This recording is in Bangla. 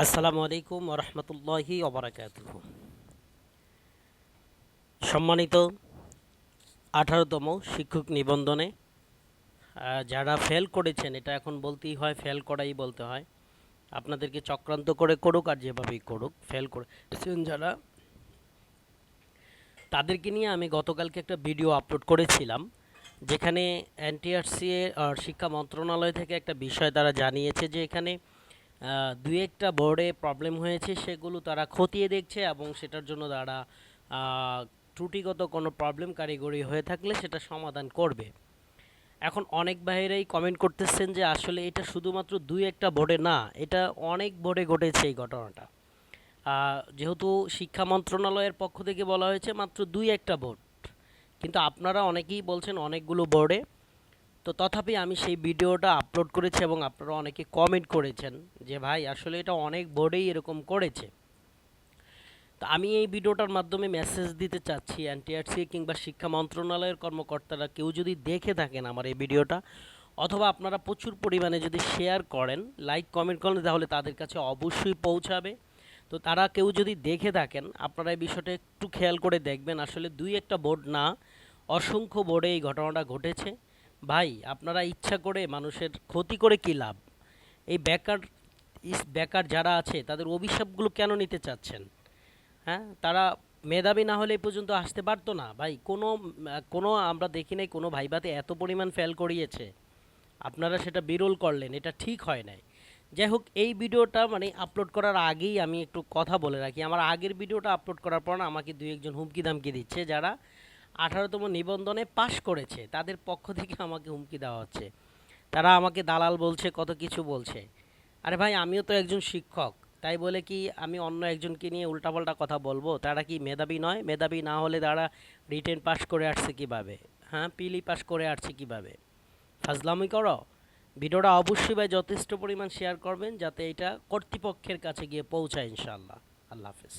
আসসালামু আলাইকুম ওরহমতুল্লাহি ওবরাকাতুহু। সম্মানিত 18তম শিক্ষক নিবন্ধনে যারা ফেল করেছেন, এটা এখন বলতেই হয়, ফেল করাই বলতে হয়। আপনাদেরকে চক্রান্ত করে করুক আর যেভাবেই করুক, ফেল করেছেন যারা, তাদেরকে নিয়ে আমি গতকালকে একটা ভিডিও আপলোড করেছিলাম, যেখানে এনটিআরসি আর শিক্ষা মন্ত্রণালয় থেকে একটা বিষয় তারা জানিয়েছে যে এখানে দুই একটা বোর্ডে প্রবলেম হয়েছে, সেগুলো তারা খতিয়ে দেখছে এবং সেটার জন্য তারা ত্রুটিগত কোনো প্রবলেম কারিগরি হয়ে থাকলে সেটা সমাধান করবে। এখন অনেক ভাইয়েরাই কমেন্ট করতেছেন যে আসলে এটা শুধুমাত্র দুই একটা বোর্ডে না, এটা অনেক বোর্ডে ঘটেছে এই ঘটনাটা। যেহেতু শিক্ষা মন্ত্রণালয়ের পক্ষ থেকে বলা হয়েছে মাত্র দুই একটা বোর্ড, কিন্তু আপনারা অনেকেই বলছেন অনেকগুলো বোর্ডে। তো তথাপি আমি সেই ভিডিওটা আপলোড করেছি এবং আপনারা অনেকে কমেন্ট করেছেন যে ভাই আসলে এটা অনেক বোর্ডেই এরকম করেছে। তো আমি এই ভিডিওটার মাধ্যমে মেসেজ দিতে চাচ্ছি এনটিআরসি কিংবা শিক্ষা মন্ত্রণালয়ের কর্মকর্তারা, কেউ যদি দেখে থাকেন আমার এই ভিডিওটা, অথবা আপনারা প্রচুর পরিমাণে যদি শেয়ার করেন, লাইক কমেন্ট করেন, তাহলে তাদের কাছে অবশ্যই পৌঁছাবে। তো তারা কেউ যদি দেখে থাকেন, আপনারা এই বিষয়টা একটু খেয়াল করে দেখবেন। আসলে দুই একটা বোর্ড না, অসংখ্য বোর্ডে এই ঘটনাটা ঘটেছে। ভাই আপনারা ইচ্ছা করে মানুষের ক্ষতি করে কী লাভ? এই বেকার বেকার যারা আছে তাদের অভিশাপগুলো কেন নিতে চাচ্ছেন? হ্যাঁ, তারা মেধাবী না হলে এই পর্যন্ত আসতে পারতো না ভাই। কোনো আমরা দেখি নাই কোনো ভাইভাতে এত পরিমাণ ফেল করিয়েছে। আপনারা সেটা বিরল করলেন, এটা ঠিক হয় নাই। যাই হোক, এই ভিডিওটা মানে আপলোড করার আগেই আমি একটু কথা বলে রাখি। আমার আগের ভিডিওটা আপলোড করার পর না আমাকে দুই একজন হুমকি দামকি দিচ্ছে, যারা 18তম নিবন্ধনে পাশ করেছে তাদের পক্ষ থেকে আমাকে হুমকি দেওয়া হচ্ছে। তারা আমাকে দালাল বলছে, কত কিছু বলছে। আরে ভাই, আমিও তো একজন শিক্ষক, তাই বলে কি আমি অন্য একজনকে নিয়ে উল্টাপাল্টা কথা বলবো? তারা কি মেধাবী নয়? মেধাবী না হলে তারা রিটেন পাস করে আসছে কিভাবে? হ্যাঁ, পিলি পাস করে আসছে কিভাবে? ফাজলামি করো। ভিডিওটা অবশ্যই ভাই যথেষ্ট পরিমাণ শেয়ার করবেন, যাতে এটা কর্তৃপক্ষের কাছে গিয়ে পৌঁছায় ইনশাআল্লাহ। আল্লাহ হাফেজ।